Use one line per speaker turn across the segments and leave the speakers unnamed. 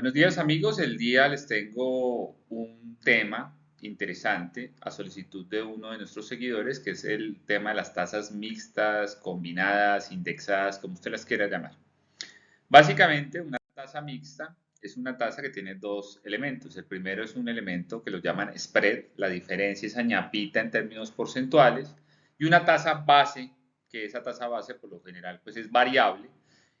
Buenos días amigos, el día les tengo un tema interesante a solicitud de uno de nuestros seguidores, que es el tema de las tasas mixtas, combinadas, indexadas, como usted las quiera llamar. Básicamente, una tasa mixta es una tasa que tiene dos elementos. El primero es un elemento que lo llaman spread, la diferencia, esa ñapita en términos porcentuales, y una tasa base, que esa tasa base por lo general pues es variable.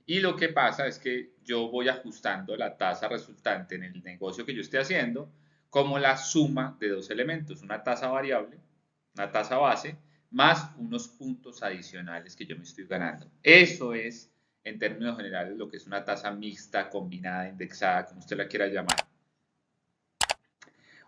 Y lo que pasa es que yo voy ajustando la tasa resultante en el negocio que yo esté haciendo como la suma de dos elementos, una tasa variable, una tasa base, más unos puntos adicionales que yo me estoy ganando. Eso es en términos generales lo que es una tasa mixta, combinada, indexada, como usted la quiera llamar.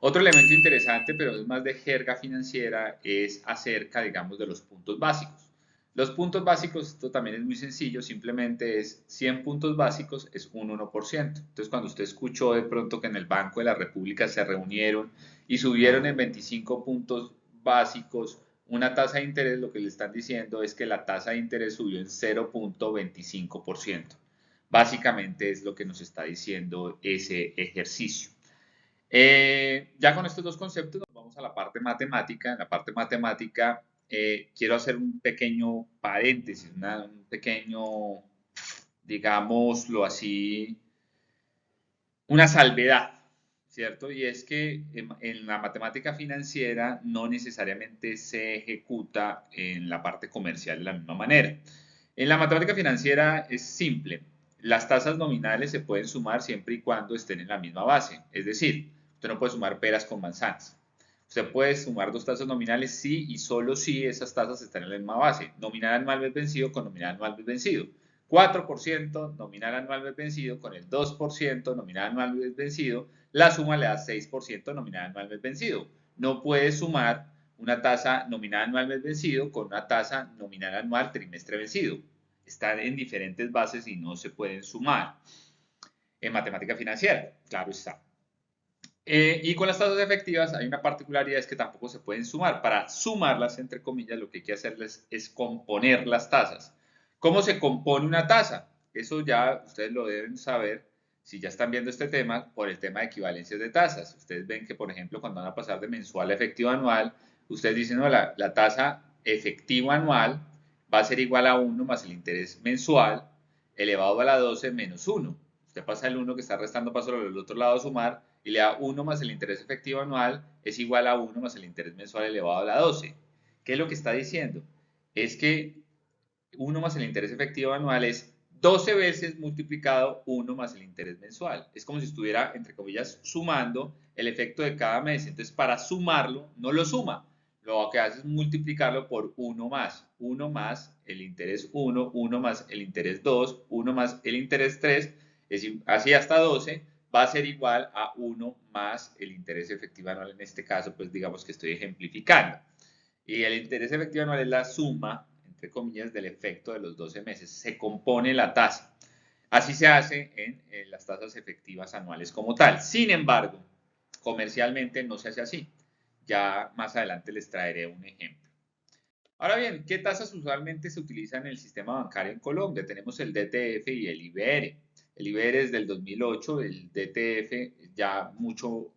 Otro elemento interesante, pero es más de jerga financiera, es acerca, digamos, de los puntos básicos. Los puntos básicos, esto también es muy sencillo, simplemente es 100 puntos básicos es un 1%. Entonces, cuando usted escuchó de pronto que en el Banco de la República se reunieron y subieron en 25 puntos básicos una tasa de interés, lo que le están diciendo es que la tasa de interés subió en 0.25%. Básicamente es lo que nos está diciendo ese ejercicio. Ya con estos dos conceptos nos vamos a la parte matemática. En la parte matemática quiero hacer un pequeño paréntesis, un pequeño, digámoslo así, una salvedad, ¿cierto? Y es que en la matemática financiera no necesariamente se ejecuta en la parte comercial de la misma manera. En la matemática financiera es simple. Las tasas nominales se pueden sumar siempre y cuando estén en la misma base. Es decir, usted no puede sumar peras con manzanas. Usted puede sumar dos tasas nominales si y solo si esas tasas están en la misma base. Nominal anual mes vencido con nominal anual mes vencido. 4% nominal anual mes vencido con el 2% nominal anual mes vencido, la suma le da 6% nominal anual mes vencido. No puede sumar una tasa nominal anual mes vencido con una tasa nominal anual trimestre vencido. Están en diferentes bases y no se pueden sumar. En matemática financiera, claro está. Y con las tasas efectivas hay una particularidad, es que tampoco se pueden sumar. Para sumarlas, entre comillas, lo que hay que hacerles es componer las tasas. ¿Cómo se compone una tasa? Eso ya ustedes lo deben saber si ya están viendo este tema por el tema de equivalencias de tasas. Ustedes ven que, por ejemplo, cuando van a pasar de mensual a efectivo anual, ustedes dicen, no, la tasa efectiva anual va a ser igual a 1 más el interés mensual elevado a la 12 menos 1. Usted pasa el 1 que está restando, pasa al otro lado a sumar y le da 1 más el interés efectivo anual es igual a 1 más el interés mensual elevado a la 12. ¿Qué es lo que está diciendo? Es que 1 más el interés efectivo anual es 12 veces multiplicado 1 más el interés mensual. Es como si estuviera, entre comillas, sumando el efecto de cada mes. Entonces, para sumarlo, no lo suma. Lo que hace es multiplicarlo por 1 más el interés 1, 1 más el interés 2, 1 más el interés 3, así hasta 12, va a ser igual a 1 más el interés efectivo anual. En este caso, pues digamos que estoy ejemplificando. Y el interés efectivo anual es la suma, entre comillas, del efecto de los 12 meses. Se compone la tasa. Así se hace en las tasas efectivas anuales como tal. Sin embargo, comercialmente no se hace así. Ya más adelante les traeré un ejemplo. Ahora bien, ¿qué tasas usualmente se utilizan en el sistema bancario en Colombia? Tenemos el DTF y el IBR. El IBR es del 2008, el DTF ya mucho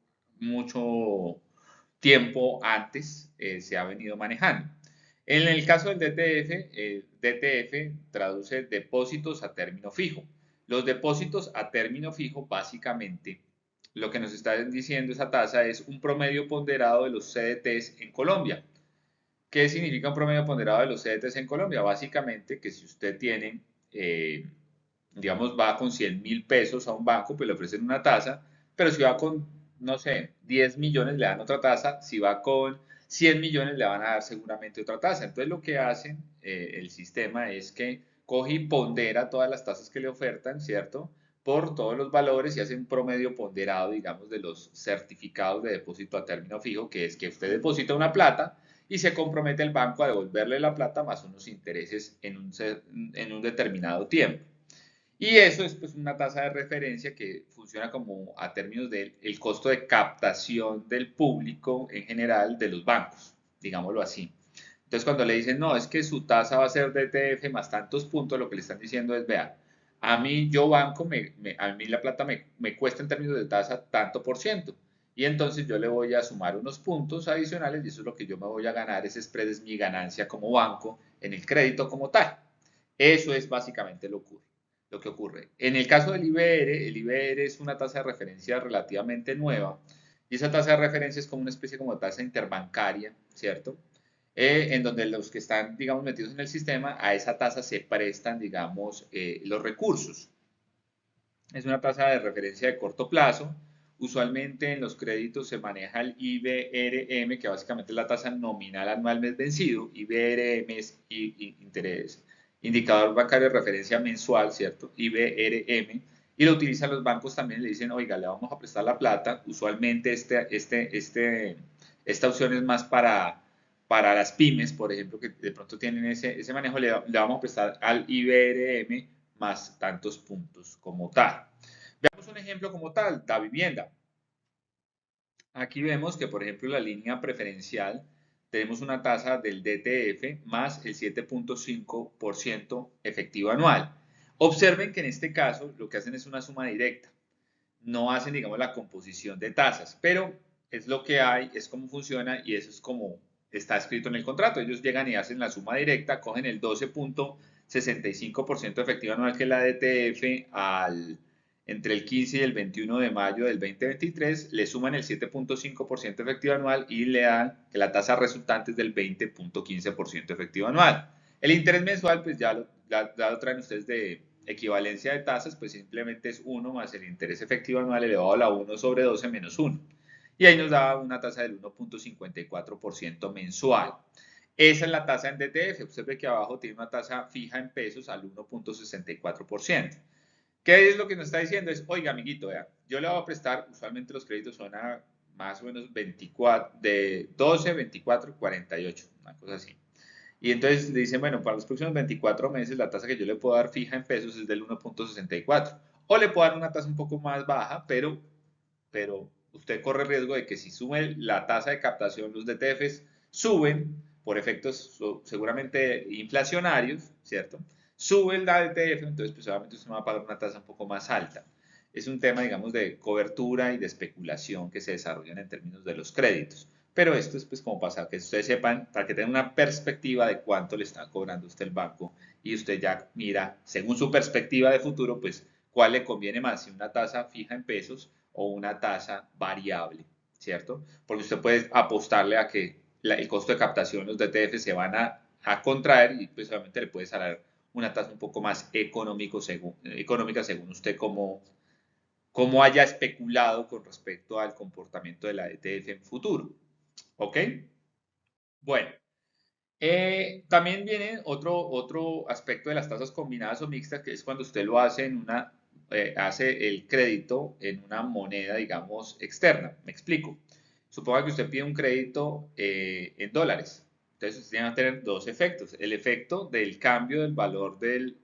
tiempo antes se ha venido manejando. En el caso del DTF, DTF traduce depósitos a término fijo. Los depósitos a término fijo, básicamente, lo que nos está diciendo esa tasa es un promedio ponderado de los CDTs en Colombia. ¿Qué significa un promedio ponderado de los CDTs en Colombia? Básicamente que si usted tiene, digamos, va con 100.000 pesos a un banco, pues le ofrecen una tasa, pero si va con, no sé, 10 millones le dan otra tasa, si va con 100 millones le van a dar seguramente otra tasa. Entonces lo que hacen el sistema es que coge y pondera todas las tasas que le ofertan, ¿cierto? Por todos los valores y hace un promedio ponderado, digamos, de los certificados de depósito a término fijo, que es que usted deposita una plata y se compromete el banco a devolverle la plata más unos intereses en un determinado tiempo. Y eso es pues una tasa de referencia que funciona como a términos del costo de captación del público en general de los bancos, digámoslo así. Entonces cuando le dicen, no, es que su tasa va a ser DTF más tantos puntos, lo que le están diciendo es, vea, a mí yo banco, a mí la plata me cuesta en términos de tasa tanto por ciento. Y entonces yo le voy a sumar unos puntos adicionales y eso es lo que yo me voy a ganar. Ese spread es mi ganancia como banco en el crédito como tal. Eso es básicamente lo que ocurre. En el caso del IBR, el IBR es una tasa de referencia relativamente nueva y esa tasa de referencia es como una especie como de tasa interbancaria, ¿cierto? En donde los que están, digamos, metidos en el sistema, a esa tasa se prestan, digamos, los recursos. Es una tasa de referencia de corto plazo. Usualmente en los créditos se maneja el IBRM, que básicamente es la tasa nominal anual mes vencido. IBRM es interés, indicador bancario de referencia mensual, ¿cierto? IBRM. Y lo utilizan los bancos también, le dicen, oiga, le vamos a prestar la plata. Usualmente esta opción es más para las pymes, por ejemplo, que de pronto tienen ese manejo, le vamos a prestar al IBRM más tantos puntos como tal. Veamos un ejemplo como tal, la vivienda. Aquí vemos que, por ejemplo, la línea preferencial tenemos una tasa del DTF más el 7.5% efectivo anual. Observen que en este caso lo que hacen es una suma directa. No hacen, digamos, la composición de tasas, pero es lo que hay, es como funciona y eso es como está escrito en el contrato. Ellos llegan y hacen la suma directa, cogen el 12.65% efectivo anual que es la DTF entre el 15 y el 21 de mayo del 2023, le suman el 7.5% efectivo anual y le dan que la tasa resultante es del 20.15% efectivo anual. El interés mensual, pues ya lo traen ustedes de equivalencia de tasas, pues simplemente es 1 más el interés efectivo anual elevado a la 1 sobre 12 menos 1. Y ahí nos da una tasa del 1.54% mensual. Esa es la tasa en DTF. Usted ve que abajo tiene una tasa fija en pesos al 1.64%. ¿Qué es lo que nos está diciendo? Es, oiga, amiguito, vea, yo le voy a prestar, usualmente los créditos son a más o menos 24, de 12, 24, 48, una cosa así. Y entonces le dicen, bueno, para los próximos 24 meses la tasa que yo le puedo dar fija en pesos es del 1.64. O le puedo dar una tasa un poco más baja, pero usted corre el riesgo de que si sube la tasa de captación, los DTFs suben por efectos seguramente inflacionarios, ¿cierto? Sube el DTF, entonces pues obviamente usted va a pagar una tasa un poco más alta. Es un tema, digamos, de cobertura y de especulación que se desarrollan en términos de los créditos. Pero esto es pues como para que ustedes sepan, para que tengan una perspectiva de cuánto le está cobrando usted el banco y usted ya mira, según su perspectiva de futuro, pues cuál le conviene más, si una tasa fija en pesos o una tasa variable, ¿cierto? Porque usted puede apostarle a que el costo de captación, los DTF se van a contraer y pues obviamente le puede salir una tasa un poco más económica según usted como haya especulado con respecto al comportamiento de la DTF en futuro. ¿Ok? Bueno, también viene otro aspecto de las tasas combinadas o mixtas, que es cuando usted lo hace hace el crédito en una moneda, digamos, externa. Me explico. Suponga que usted pide un crédito en dólares. Entonces, usted tiene que tener dos efectos. El efecto del cambio del valor del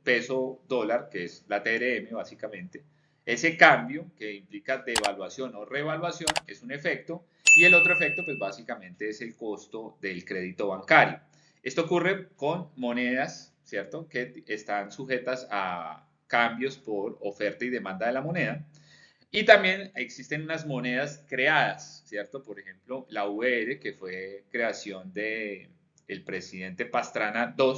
peso dólar, que es la TRM, básicamente. Ese cambio, que implica devaluación o revaluación, es un efecto. Y el otro efecto, pues básicamente es el costo del crédito bancario. Esto ocurre con monedas, ¿cierto? Que están sujetas a cambios por oferta y demanda de la moneda. Y también existen unas monedas creadas, ¿cierto? Por ejemplo, la VR, que fue creación del presidente Pastrana II,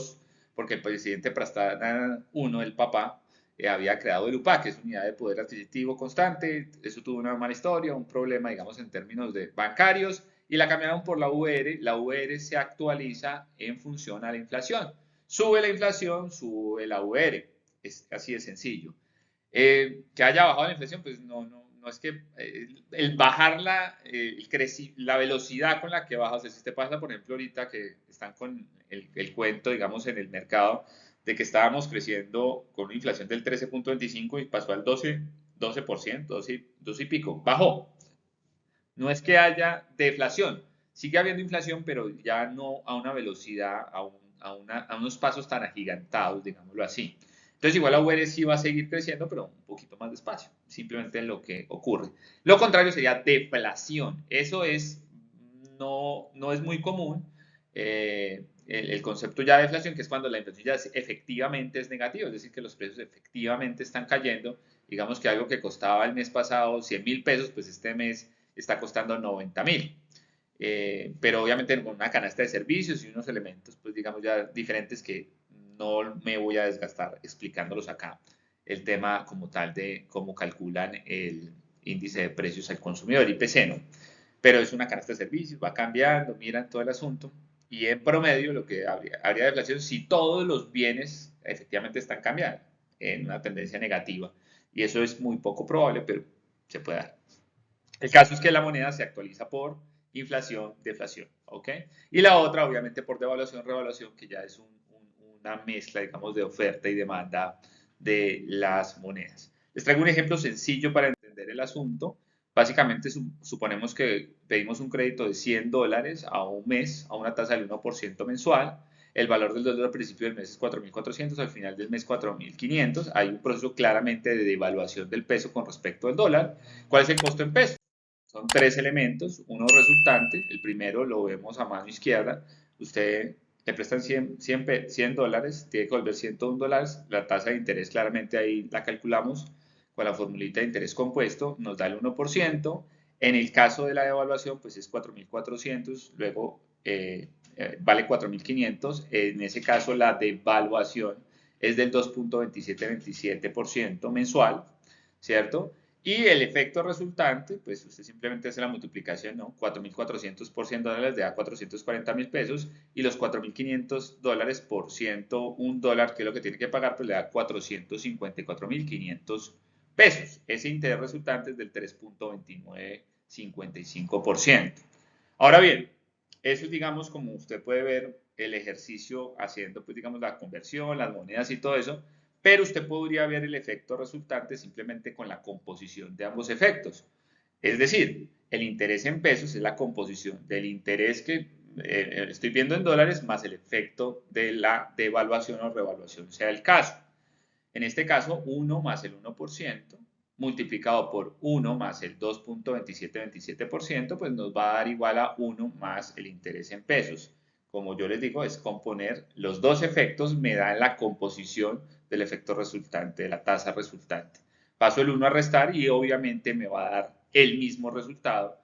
porque el presidente Pastrana I, el papá, había creado el UPA, que es Unidad de Poder Adquisitivo Constante. Eso tuvo una mala historia, un problema, digamos, en términos de bancarios, y la cambiaron por la VR. La VR se actualiza en función a la inflación. Sube la inflación, sube la VR. Es así de sencillo. Que haya bajado la inflación, pues no es que el bajar la velocidad con la que baja, o sea, si usted pasa, por ejemplo, ahorita que están con el cuento, digamos, en el mercado, de que estábamos creciendo con una inflación del 13.25 y pasó al 12%, 12 y pico, bajó. No es que haya deflación, sigue habiendo inflación, pero ya no a una velocidad, a unos pasos tan agigantados, digámoslo así. Entonces, igual la UR sí va a seguir creciendo, pero un poquito más despacio, simplemente en lo que ocurre. Lo contrario sería deflación. Eso no es muy común. el concepto ya de deflación, que es cuando la inflación ya efectivamente es negativa, es decir, que los precios efectivamente están cayendo. Digamos que algo que costaba el mes pasado 100.000 pesos, pues este mes está costando 90.000. Pero obviamente con una canasta de servicios y unos elementos, pues digamos ya diferentes que no me voy a desgastar explicándolos acá. El tema como tal de cómo calculan el índice de precios al consumidor, IPC, ¿no? Pero es una canasta de servicios, va cambiando, miran todo el asunto y en promedio lo que habría deflación si todos los bienes efectivamente están cambiando en una tendencia negativa. Y eso es muy poco probable, pero se puede dar. El caso es que la moneda se actualiza por inflación, deflación, ¿ok? Y la otra, obviamente, por devaluación, revaluación, que ya es una mezcla, digamos, de oferta y demanda de las monedas. Les traigo un ejemplo sencillo para entender el asunto. Básicamente, suponemos que pedimos un crédito de $100 a un mes a una tasa del 1% mensual. El valor del dólar al principio del mes es 4.400, al final del mes 4.500. Hay un proceso claramente de devaluación del peso con respecto al dólar. ¿Cuál es el costo en pesos? Son tres elementos, uno resultante, el primero lo vemos a mano izquierda, usted le prestan 100 dólares, tiene que volver $101, la tasa de interés claramente ahí la calculamos con la formulita de interés compuesto, nos da el 1%, en el caso de la devaluación pues es 4.400, luego vale 4.500, en ese caso la devaluación es del 2.2727% mensual, ¿cierto? Y el efecto resultante, pues usted simplemente hace la multiplicación, ¿no? 4.400 por $100 da 440.000 pesos y los 4.500 dólares por $101, que es lo que tiene que pagar, pues le da 454.500 pesos. Ese interés resultante es del 3.2955%. Ahora bien, eso es, digamos, como usted puede ver el ejercicio haciendo, pues, digamos, la conversión, las monedas y todo eso, pero usted podría ver el efecto resultante simplemente con la composición de ambos efectos. Es decir, el interés en pesos es la composición del interés que estoy viendo en dólares más el efecto de la devaluación o revaluación, sea el caso. En este caso, 1 más el 1% multiplicado por 1 más el 2.2727%, pues nos va a dar igual a 1 más el interés en pesos. Como yo les digo, es componer los dos efectos, me dan la composición del efecto resultante, de la tasa resultante. Paso el 1 a restar y obviamente me va a dar el mismo resultado.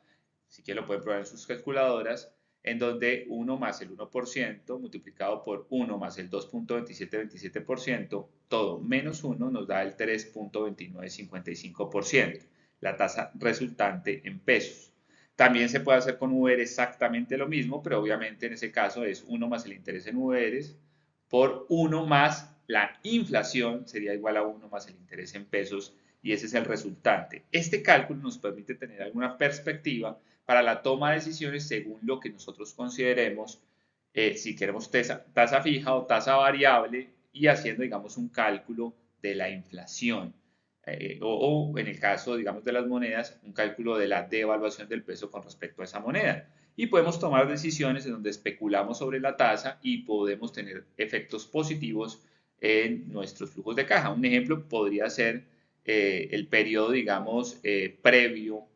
Si quieren lo pueden probar en sus calculadoras, en donde 1 más el 1% multiplicado por 1 más el 2.2727%, todo menos 1 nos da el 3.2955%, la tasa resultante en pesos. También se puede hacer con VR exactamente lo mismo, pero obviamente en ese caso es 1 más el interés en VRs por 1 más la inflación, sería igual a 1 más el interés en pesos, y ese es el resultante. Este cálculo nos permite tener alguna perspectiva para la toma de decisiones según lo que nosotros consideremos, si queremos tasa fija o tasa variable, y haciendo, digamos, un cálculo de la inflación. O en el caso, digamos, de las monedas, un cálculo de la devaluación del peso con respecto a esa moneda. Y podemos tomar decisiones en donde especulamos sobre la tasa y podemos tener efectos positivos en nuestros flujos de caja. Un ejemplo podría ser el periodo, digamos, previo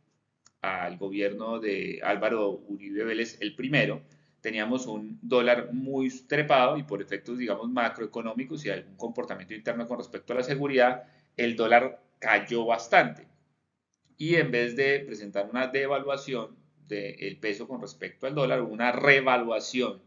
al gobierno de Álvaro Uribe Vélez, el primero. Teníamos un dólar muy trepado y por efectos, digamos, macroeconómicos y algún comportamiento interno con respecto a la seguridad, el dólar cayó bastante. Y en vez de presentar una devaluación del peso con respecto al dólar, hubo una revaluación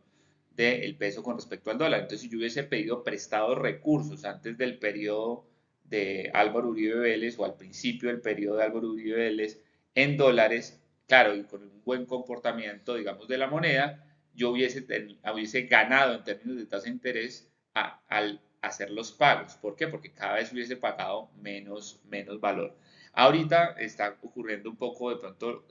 del peso con respecto al dólar. Entonces, si yo hubiese pedido prestados recursos antes del periodo de Álvaro Uribe Vélez o al principio del periodo de Álvaro Uribe Vélez en dólares, claro, y con un buen comportamiento, digamos, de la moneda, yo hubiese ganado en términos de tasa de interés al hacer los pagos. ¿Por qué? Porque cada vez hubiese pagado menos valor. Ahorita está ocurriendo un poco de pronto,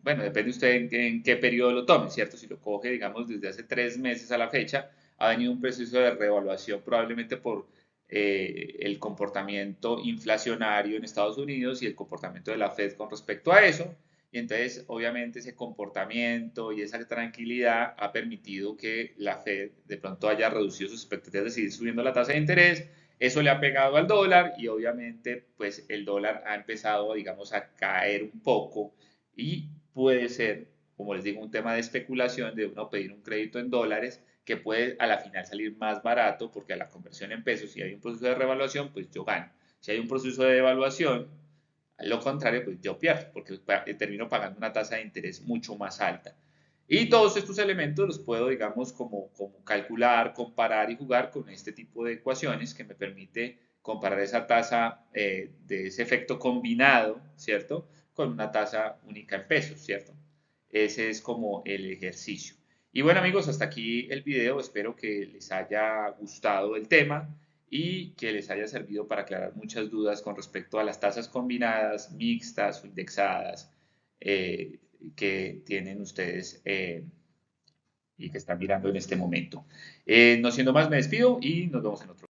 bueno, depende usted en qué periodo lo tome, ¿cierto? Si lo coge, digamos, desde hace 3 meses a la fecha, ha venido un proceso de revaluación probablemente por el comportamiento inflacionario en Estados Unidos y el comportamiento de la Fed con respecto a eso. Y entonces, obviamente, ese comportamiento y esa tranquilidad ha permitido que la Fed de pronto haya reducido sus expectativas de seguir subiendo la tasa de interés. Eso le ha pegado al dólar y obviamente, pues el dólar ha empezado, digamos, a caer un poco y puede ser como les digo, un tema de especulación de uno pedir un crédito en dólares que puede a la final salir más barato porque a la conversión en pesos, si hay un proceso de revaluación, pues yo gano. Si hay un proceso de devaluación, a lo contrario, pues yo pierdo porque termino pagando una tasa de interés mucho más alta. Y todos estos elementos los puedo, digamos, como calcular, comparar y jugar con este tipo de ecuaciones que me permite comparar esa tasa de ese efecto combinado, ¿cierto? Con una tasa única en pesos, ¿cierto? Ese es como el ejercicio. Y bueno amigos, hasta aquí el video. Espero que les haya gustado el tema y que les haya servido para aclarar muchas dudas con respecto a las tasas combinadas, mixtas o indexadas que tienen ustedes y que están mirando en este momento. No siendo más, me despido y nos vemos en otro.